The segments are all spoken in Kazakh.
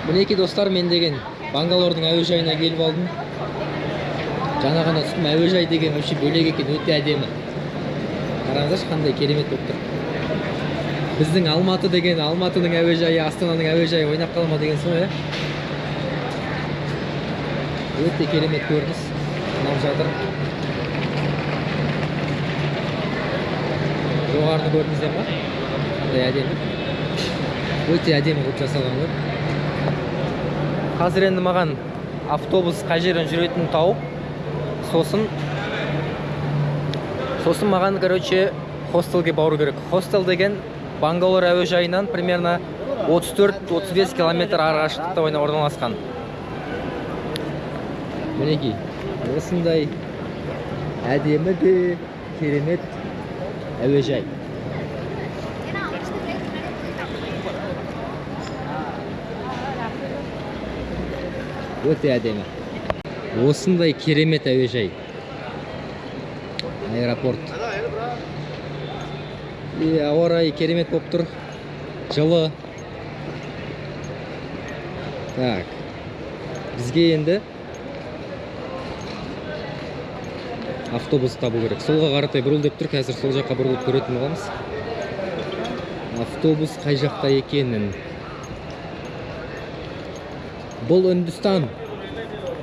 Мінеки достар, мен деген Бангалордың әуежайына келіп алдым. Жаңа ғана түстім, әуежай деген вообще бөлек екен, өте әдемі. Қараңыздаршы, қандай керемет болып тұр. Біздің Алматы деген, Алматының әуежайы, Астананың әуежайы ойнап қалма деген соң, өте керемет көрініс. Ұнап жатыр. Жоғарыны көрдіңіздер ме? Қандай әдемі. Өте әдемі қылып жасалған ғой. Қазір енді маған автобус қай жерден жүретінін тауып, сосын маған, короче, хостелге бару керек. Хостел деген Бангалор әуежайынан примерно 34-35 километр ары қашықтықта орналасқан. Мінеки, осындай әдемі де керемет әуежай. Өте әдемі. Осындай керемет әуежай. Аэропорт. Ауа райы керемет болып тұр. Жылы. Так. Бізге енді автобус табу керек. Солға қаратай бұрыл деп тұр. Қазір сол жаққа бұрылып көретін боламыз. Автобус қай жақта екенін. Бұл Үндістан.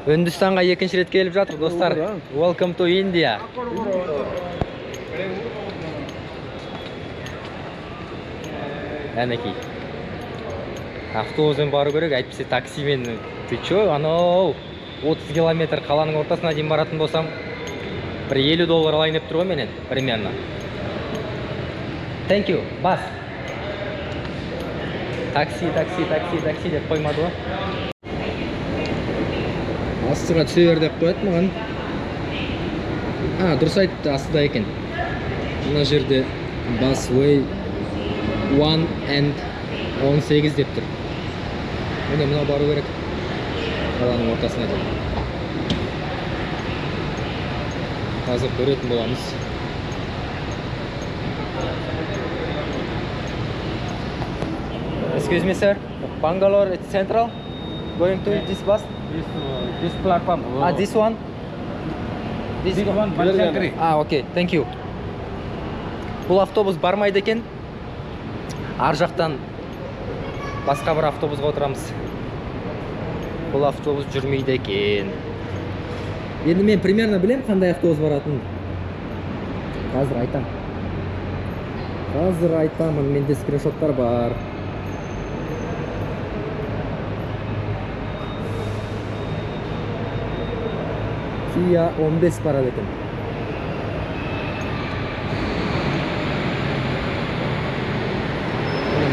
Үндістанға екінші рет келіп жатыр, достар. Welcome to India. Әнекей. Автобуспен бару керек, әйтпесе таксимен. Ты чё, анау 30 километр қаланың ортасына дейін баратын болсам, бір $50 алайын деп тұр ғой менен, примерно. Thank you, бас. Такси деп қоймады ғой. Астыға түсе бер деп қояды маған. Дұрыс айтты, астыда екен. Мына жерде Busway 1 and 18 деп тұр. Міне мына бару керек. Қаланың ортасына деп. Қазір көретін боламыз. Excuse me, sir. Bangalore, it's central. Going to this bus? This platform. This one? This one, Bangalore. Okay, thank you. Бұл автобус бармайды екен. Ар жақтан басқа бір автобусға отырамыз. Бұл автобус жүрмейді екен. Енді мен примерно білем қандай автобус баратын. Қазір айтамын. Менде скриншоттар бар. Kia 15 барады екен.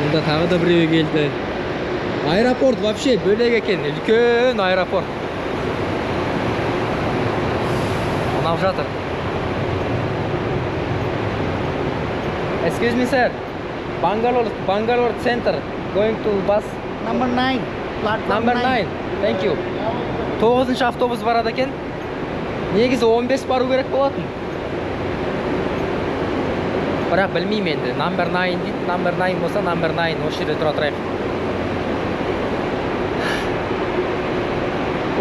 Мұнда тағы да біреуі келді. Аэропорт вообще бөлек екен, үлкен аэропорт. Ұнап жатыр. Excuse me, sir. Bangalore Center. Going to bus Number 9. Platform Number 9. Thank you. 9-шы автобус барады екен. Негізі 15 бару керек болатын. Бірақ білмеймін енді. Number 9 дейді. Number 9 болса, Number 9. Осы жерде тұра тұрайық.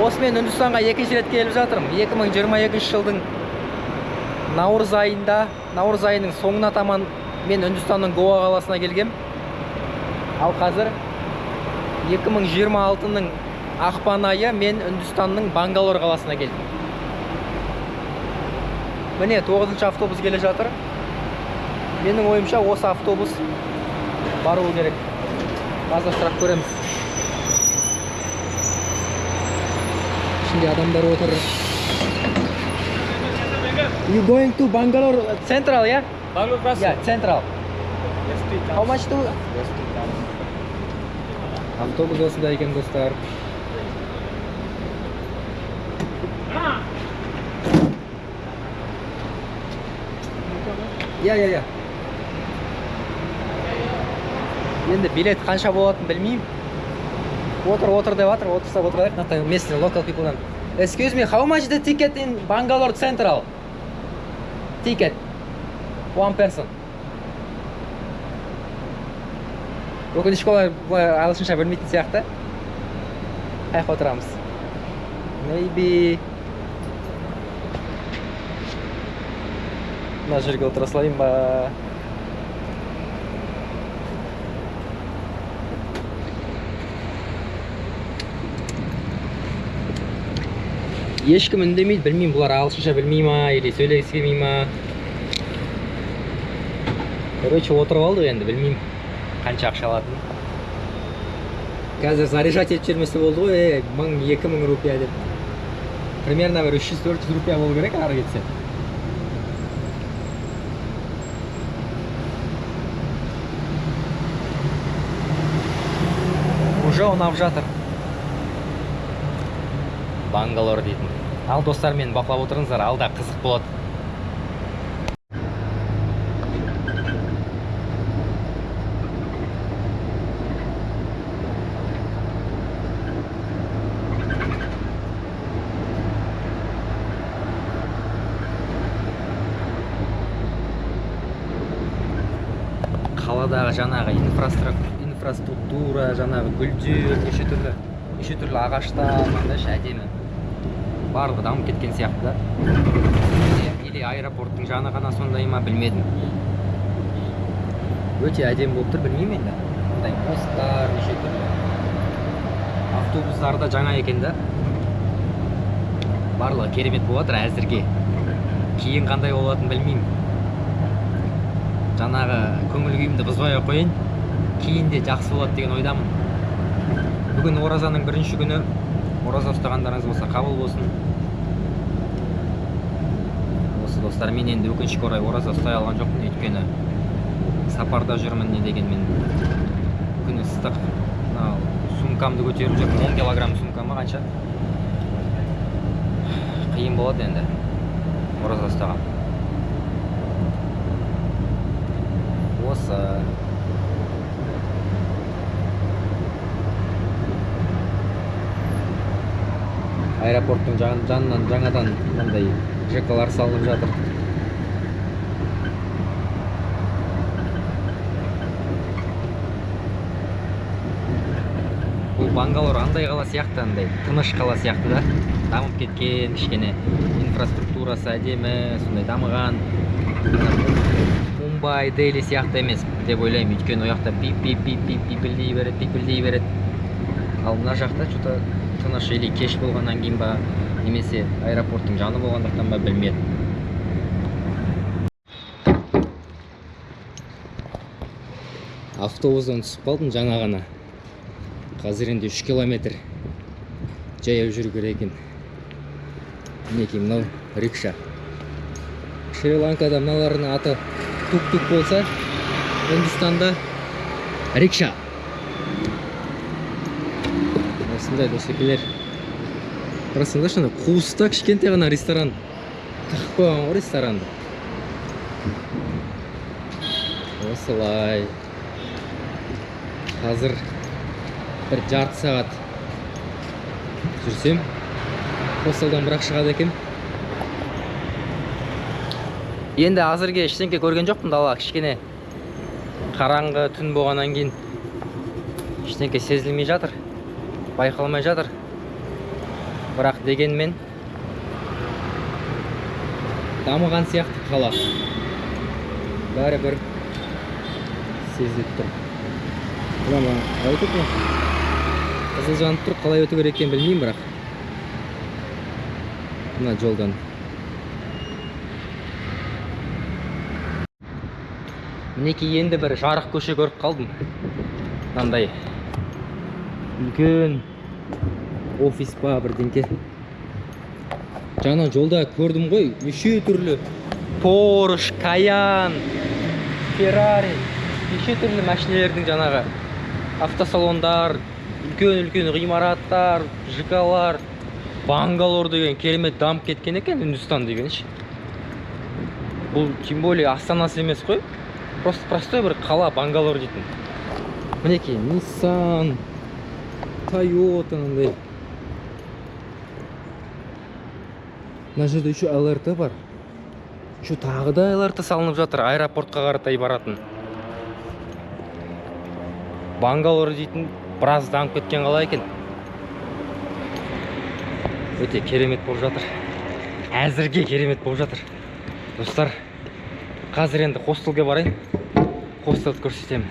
Осымен Үндістанға екінші рет келіп жатырмын. 2022 жылдың наурыз айының соңына таман мен Үндістанның Гоа қаласына келгем. Ал қазір 2026-ның ақпан айы мен Үндістанның Бангалор қаласына келдім. Міне 9-шы автобус келе жатыр. Менің ойымша осы автобус баруы керек. Қазір сұрақ көреміз. Şimdi adamlar oturur. You going to Bangalore Central, yeah? Bangalore bus? Yeah, Central. How much to? Автобус осында екен, достар. Я. Енді билет қанша болатынын білмеймін. Отыр деп жатыр, отырса отырайық. Местный local people. Excuse me, how much the ticket in Bangalore Central? Ticket. One person. Өкінішке олар ағылшынша білмейтін сияқты. Қай жаққа отырамыз? Maybe мына жерге отыра салайын ба? Ешкім үндемейді, білмеймін, бұлар ағылшынша білмей ма, или сөйлегісі келмей ма. Короче, отырып алдық енді, білмеймін қанша ақша алатынын. Қазір заряжать етіп жүрмесе болды ғой, 1000-2000 рупия деп. Примерно бір 300-400 рупия болу керек ары кетсе. Уже ұнап жатыр. Бангалор дейтін. Ал достар, мені бақылап отырыңыздар, алда қызық болады. Қаладағы жаңағы инфраструктура, жаңағы гүлдер, неше түрлі ағаштар, мынандай әдемі. Барлығы дамып кеткен сияқты да. Или аэропорттың жаны ғана сондай ма, білмедім. Өте әдемі болып тұр, білмеймін енді. Мындай посттар, неше түрлі. Автобустар да жаңа екен да. Барлығы керемет болып жатыр әзірге. Кейін қандай болатынын білмеймін. Жаңағы көңіл күйімді бұзбай қойын, кейін де жақсы болады деген ойдамын. Бүгін оразаның бірінші күні. Ораза ұстағандарыңыз болса қабыл болсын. Осы достар, мен енді өкінішке орай ораза ұстай алған жоқпын, өйткені сапарда жүрмін, не деген мен күн ыстық. Сумкамды көтеріп жүрмін, 10 килограмм сумкама қанша. Қиын болады енді ораза ұстаған. Осы аэропорттың жанынан жаңадан мындай ЖК-лар салынып жатыр. Бұл Бангалор андай қала сияқты, андай тыныш қала сияқты да. Дамып кеткен, кішкене инфраструктурасы әдемі, сондай дамыған. Мумбай, Дели сияқты емес деп ойлаймын, өйткені ояқта пипілдей береді. Ал мына жақта что-то тыныш, или кеш болғаннан кейін ба, немесе аэропорттың жаны болғандықтан ба, білмедім. Автобустан түсіп қалдым жаңа ғана. Қазір енді 3 километр жаяу жүру керек екен. Мінекей мынау рикша. Шри-Ланкада мыналардың аты тук-тук болса, Үндістанда рикша. Осындай досекелер. Расында шыны қуыста кішкентай ғана ресторан. Тақып қойған ғой ресторанды. Осылай. Қазір бір жарты сағат жүрсем, хостелдан бірақ шығады екен. Енді азырге ештеңке көрген жоқпын, дала кішкене қараңғы түн болғаннан кейін ештеңке сезілмей жатыр, байқалмай жатыр. Бірақ дегенмен дамыған сияқты қала. Бәрі бір сезіліп тұр. Бұлама айтып ма? Қызыл жанып тұр, қалай өту керек екенін білмеймін, бірақ мына жолдан. Мінекей енді бір жарық көше көріп қалдым. Мынандай үлкен офис па бірдеңке. Жаңа жолда көрдім ғой, неше түрлі Porsche, Cayenne, Ferrari, неше түрлі машинелердің жаңағы автосалондар, үлкен ғимараттар, ЖК-лар. Бангалор деген керемет дамып кеткен екен, Үндістан деген. Бұл тем более астанасы емес қой. Просто простой бір қала, Бангалор дейтін. Мінекей Nissan, Toyota андай. Мына жерде еще ЛРТ бар. Еще тағы да ЛРТ салынып жатыр, аэропортқа қаратай баратын. Бангалор дейтін біраз дамып кеткен қала екен. Өте керемет болып жатыр. Әзірге керемет болып жатыр. Достар, қазір енді хостелге барайын. Хостелді көрсетемін.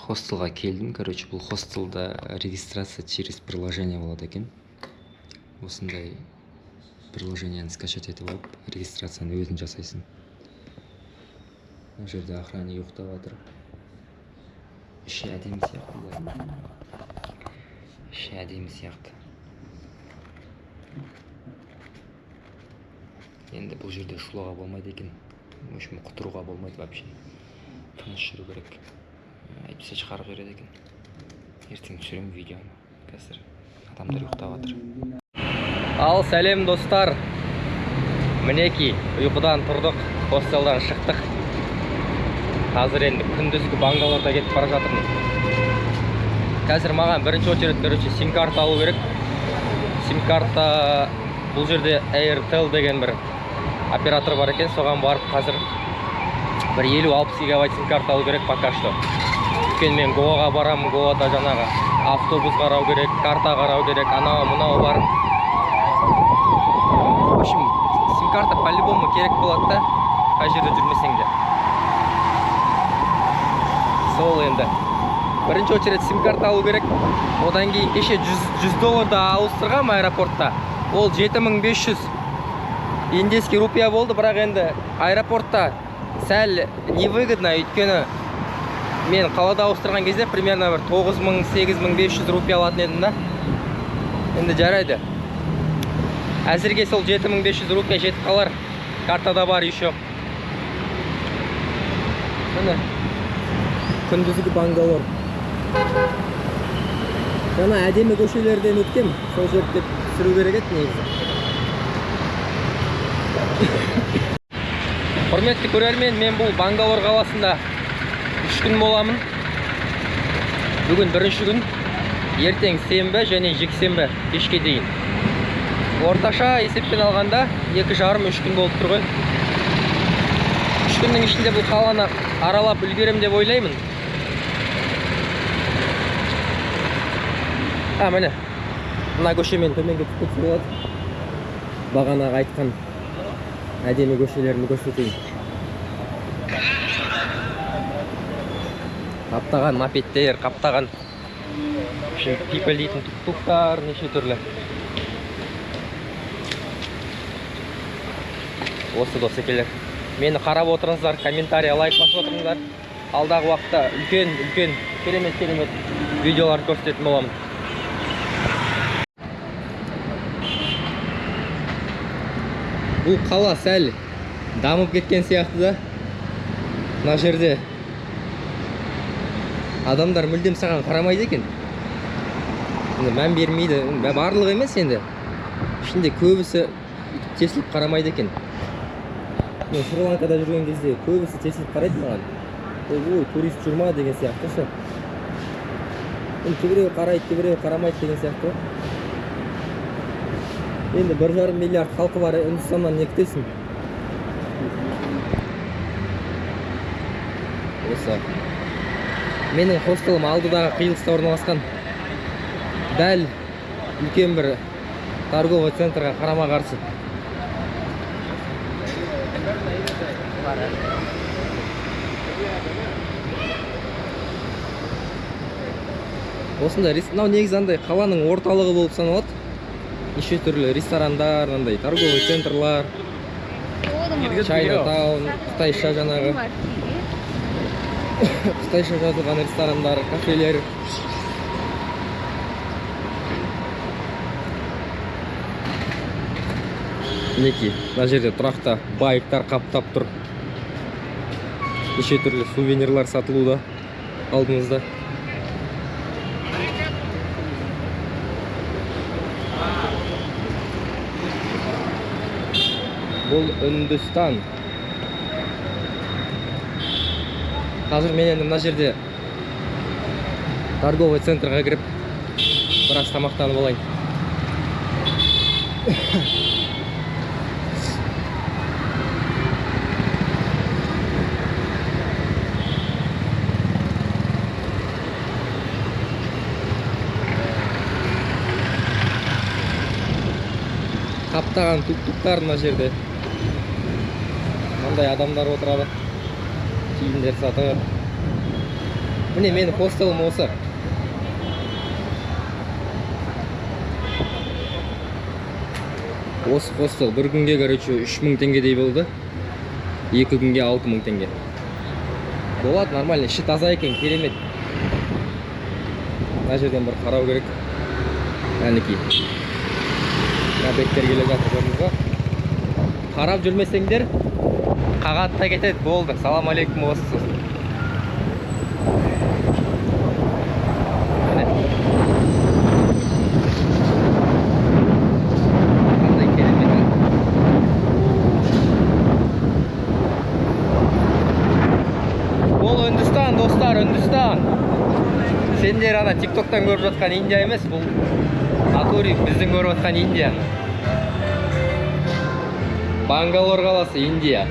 Хостелға келдім. Короче, бұл хостелда регистрация через приложение болады екен. Осындай приложениені скачать етіп алып, регистрацияны өзің жасайсың. Бұл жерде охранник ұйықтап жатыр. Іші әдемі сияқты. Іші әдемі сияқты. Енді бұл жерде шулауға болмайды екен. В общем, құтыруға болмайды вообще. Тыныш жүру керек. Әйтпесе шығарып береді екен. Ертең түсіремін видеоны. Қазір адамдар ұйықтап жатыр. Ал сәлем достар. Мінеки, ұйқыдан тұрдық, хостелдан шықтық. Қазір енді күндізгі Бангалорда кетіп бара жатырмыз. Қазір маған бірінші очередь, короче, сим-карта алу керек. Сим-карта бұл жерде Airtel деген бір оператор бар екен, соған барып қазір бір 50-60 гигабайт сим-карта алу керек пока что. Өйткені мен Гоаға барамын, Гоада жаңағы автобус қарау керек, карта қарау керек, анау мынау бар. В общем, сим-карта по-любому керек болады да, қай жерде жүрмесең де. Сол енді. Бірінші очередь сим-карта алу керек. Одан кейін кеше $100 ауыстырғам аэропортта. Ол 7500 индийский рупия болды, бірақ енді аэропортта сәл невыгодно, өйткені мен қалада ауыстырған кезде примерно бір 9000-8500 рупия алатын едім да. Енді жарайды. Әзірге сол 7500 рупия жетіп қалар. Картада бар еще. Міне. Күндізгі Бангалор. Жаңа әдемі көшелерден өткем. Сол жерде түсіру керек еді негізі. Құрметті көрермен, мен бұл Бангалор қаласында 3 күн боламын. Бүгін бірінші күн, ертең сенбі және жексенбі кешке дейін. Орташа есеппен алғанда 2,5-3 күн болып тұр ғой. 3 күннің ішінде бұл қаланы аралап үлгерем деп ойлаймын. Міне, мына көшемен төменге түсіп кетсе болады. Бағанағы айтқан әдемі көшелерімді көрсетейін. Қаптаған мопедтер, қаптаған people дейтін тук-туктар, неше түрлі. Осы досекелер. Мені қарап отырыңыздар, комментария, лайк басып отырыңыздар. Алдағы уақытта үлкен керемет видеолар көрсететін боламын. Бұл қала сәл дамып кеткен сияқты да. Мына жерде адамдар мүлдем саған қарамайды екен. Мән бермейді. Барлығы емес енді. Ішінде көбісі тесіліп қарамайды екен. Мен Шри-Ланкада жүрген кезде көбісі тесіліп қарайды маған. Ой, турист жүрма деген сияқты ше. Кейбіреу қарайды, кейбіреу қарамайды деген сияқты. Енді 1,5 миллиард халқы бар Үндістаннан не күтесің? Осы. Менің хостелім алдыдағы қиылыста орналасқан. Дәл үлкен бір торговый центрға қарама-қарсы. Осында негізі андай қаланың орталығы болып саналады. Неше түрлі ресторандар, андай торговый центрлар, Чайнатаун, қытайша жаңағы қытайша жазылған ресторандар, кафелер. Мінекей, мына жерде тұрақта байктар қаптап тұр. Неше түрлі сувенирлар сатылуда алдыңызда. Бұл Үндістан. Қазір мен енді мына жерде торговый центрға кіріп біраз тамақтанып алайын. таптаған тук-туктар мына жерде. Мындай адамдар отырады. Киімдер сатып. Міне менің хостелім осы. Осы хостел бір күнге, короче, 3000 теңгедей болды. 2 күнге 6000 теңге. Болады, нормально, іші таза екен, керемет. Мына жерден бір қарау керек. Әнекей. Беттер келе жатыр, көрдіңіз ба? Қарап жүрмесеңдер, қағатта кетеді, болды. Салам алейкум, осы. Достар, Үндістан. Сендер ана TikTok-тан көріп жатқан Индия емес, бұл Атури біздің көріп жатқан Индия. Бангалор қаласы, Индия.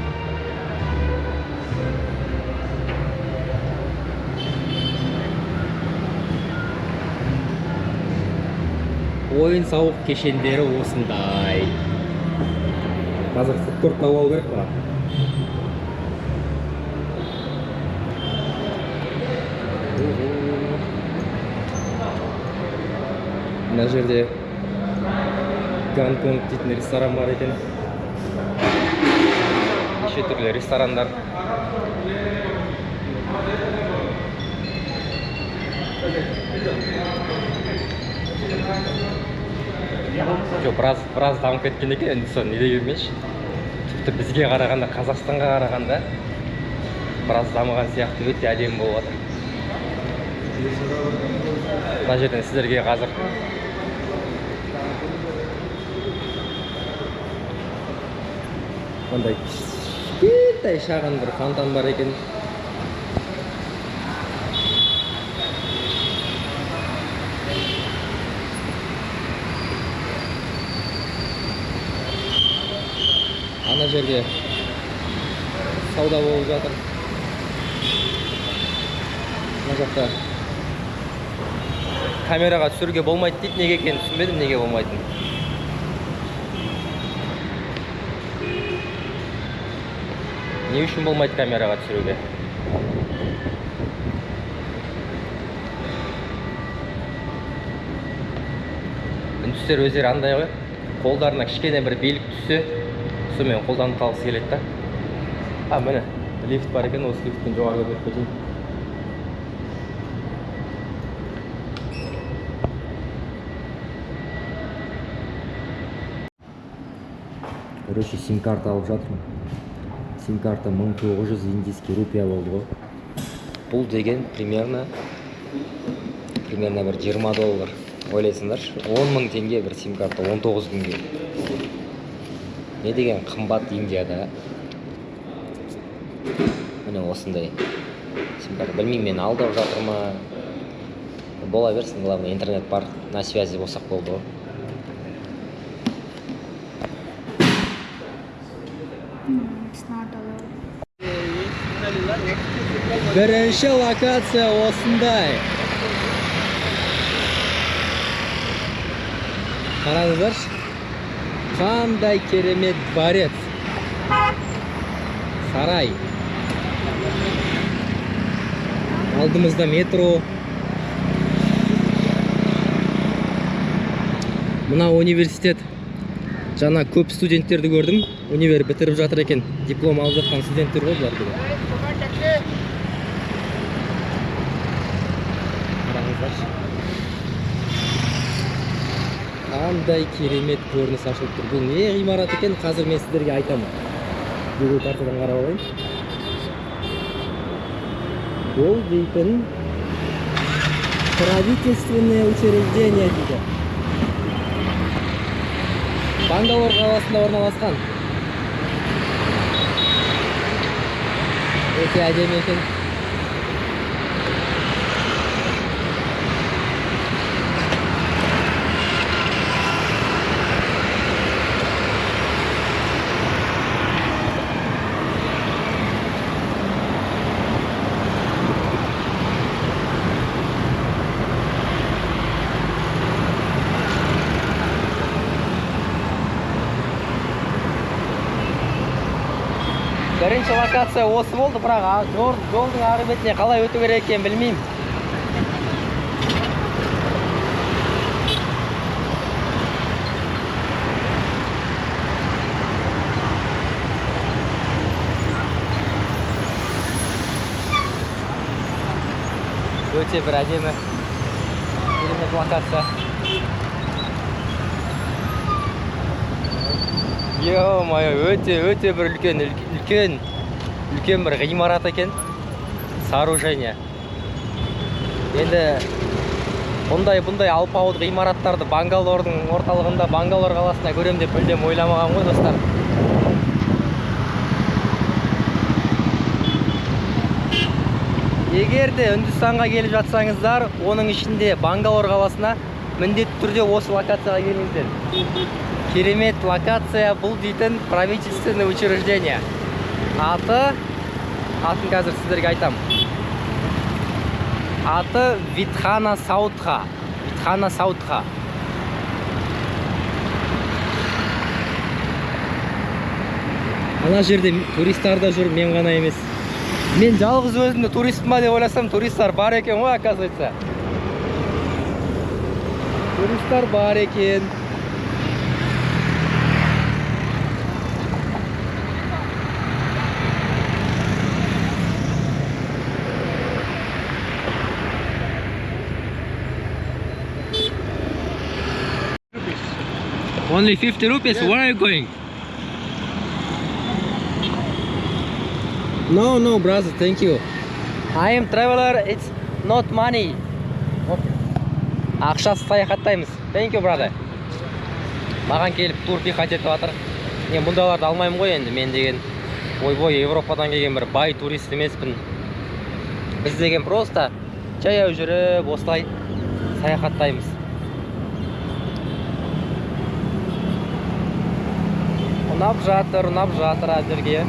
Ойын-сауық кешендері осындай. Қазір фудкорт тауып алу керек па? Мына жерде Гонконг дейтін ресторан бар екен. Неше түрлі ресторандар. Жоқ, біраз дамып кеткен екен, Үндістан не дегенменші. Тіпті бізге қарағанда, Қазақстанға қарағанда біраз дамыған сияқты, өте әдемі болып жатыр. Мына жерден сіздерге қазір мындай кішкентай шағын бір фонтан бар екен. Ана жерде сауда болып жатыр. Мына жақта камераға түсіруге болмайды дейді, неге екенін түсінбедім, неге болмайтын. Не үшін болмайды камераға түсіруге? Үндістер өздері андай ғой, қолдарына кішкене бір белік түссе, сонымен қолданып қалғысы келеді да. Міне, лифт бар екен, осы лифттен жоғарыға өтіп кетейін. Короче, сим-карта алып жатырмын. Сим-карта 1900 индийский рупия болды ғой. Бұл деген примерно бір $20. Ойлайсыңдаршы, 10.000 теңге бір сим-карта, 19 күнге. Не деген қымбат Индияда. Міне осындай сим-карта. Білмеймін, мен алдап жатырма. Бола берсін, главное, интернет бар, на связи болсақ болды ғой. Бірінші локация осындай. Қараңыздаршы, қандай керемет дворец. Сарай. Алдымызда метро. Мына университет. Жаңа көп студенттерді көрдім. Универ бітіріп жатыр екен. Диплом алып жатқан студенттер ғой бұлар бүгін. Қараңыздаршы. Қандай керемет көрініс ашылып тұр. Бұл не ғимарат екен? Қазір мен сіздерге айтамын. Google картадан қарап алайын. Бұл дейтін правительственное учреждение дейді. Бангалор қаласында орналасқан. Өте әдемі екен. Бірінші локация осы болды, бірақ жолдың ары бетіне қалай өту керек екенін білмеймін. Өте бір әдемі, керемет локация. Ё-моё, өте бір үлкен бір ғимарат екен. Сооружение. Енді бұндай алпауыт ғимараттарды Бангалордың орталығында, Бангалор қаласында көрем деп мүлдем ойламаған ғой, достар. Егер де Үндістанға келіп жатсаңыздар, оның ішінде Бангалор қаласына міндетті түрде осы локацияға келіңіздер. Керемет локация, бұл дейтін правительственное учреждение. Атын қазір сіздерге айтам. Аты Витхана Саудха. Ана жерде туристар да жүр, мен ғана емес. Мен жалғыз өзімді турист ма деп ойласам, туристар бар екен ғой, оказывается. Туристар бар екен. Only 50 rupees? Yeah. Where are you going? No, brother, thank you. I am traveler, it's not money. Ақшасыз саяхаттаймыз. Thank you, brother. Маған келіп тур-пихать етіп жатыр. Мен бұндайларды алмаймын ғой енді, мен деген ойбой Европадан келген бір бай турист емеспін. Біз деген просто жаяу жүріп, осылай саяхаттаймыз. Ұнап жатыр әзірге.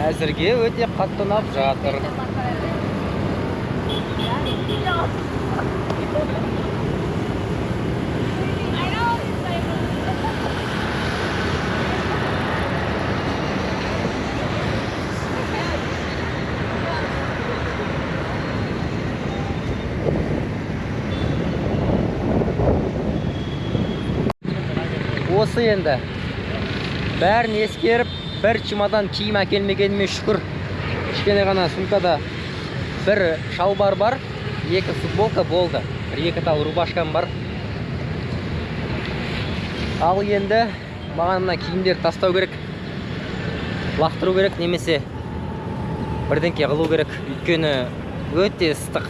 Әзірге өте қатты ұнап жатыр. Осы енді бәрін ескеріп, бір чемодан киім әкелмегеніме шүкір. Кішкене ғана сумкада бір шалбар бар, 2 футболка болды, 2 тал рубашкам бар. Ал енді маған мына киімдер тастау керек, лақтыру керек, немесе бірдеңке қылу керек. Өйткені өте ыстық.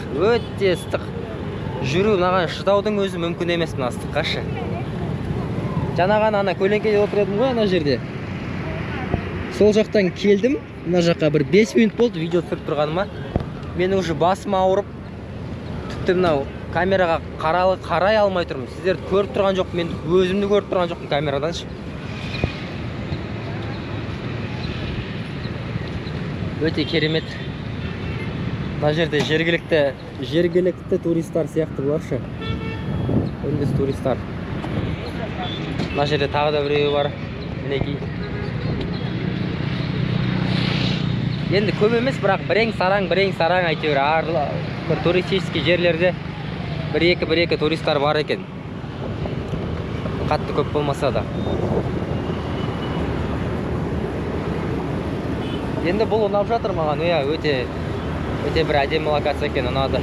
Жүру маған шыдаудың өзі мүмкін емес мына ыстыққа ше. Жаңаған ана көлеңкеде отыр едім ғой, ана жерде. Сол жақтан келдім, мына жаққа бір 5 минут болды видео түсіріп тұрғаныма. Мен уже басым ауырып, тіпті мынау камераға қарай алмай тұрмын. Сіздерді көріп тұрған жоқ, мен өзімді көріп тұрған жоқпын камерадан. Өте керемет. Мына жерде жергілікті туристар сияқты боларшы. Үндіс туристар. Мына жерде тағы да біреуі бар. Мінекей. Енді көп емес, бірақ бірең сараң әйтеуір бір туристический жерлерде бір-екі туристар бар екен. Қатты көп болмаса да. Енді бұл ұнап жатыр маған, өте бір әдемі локация екен, ұнады.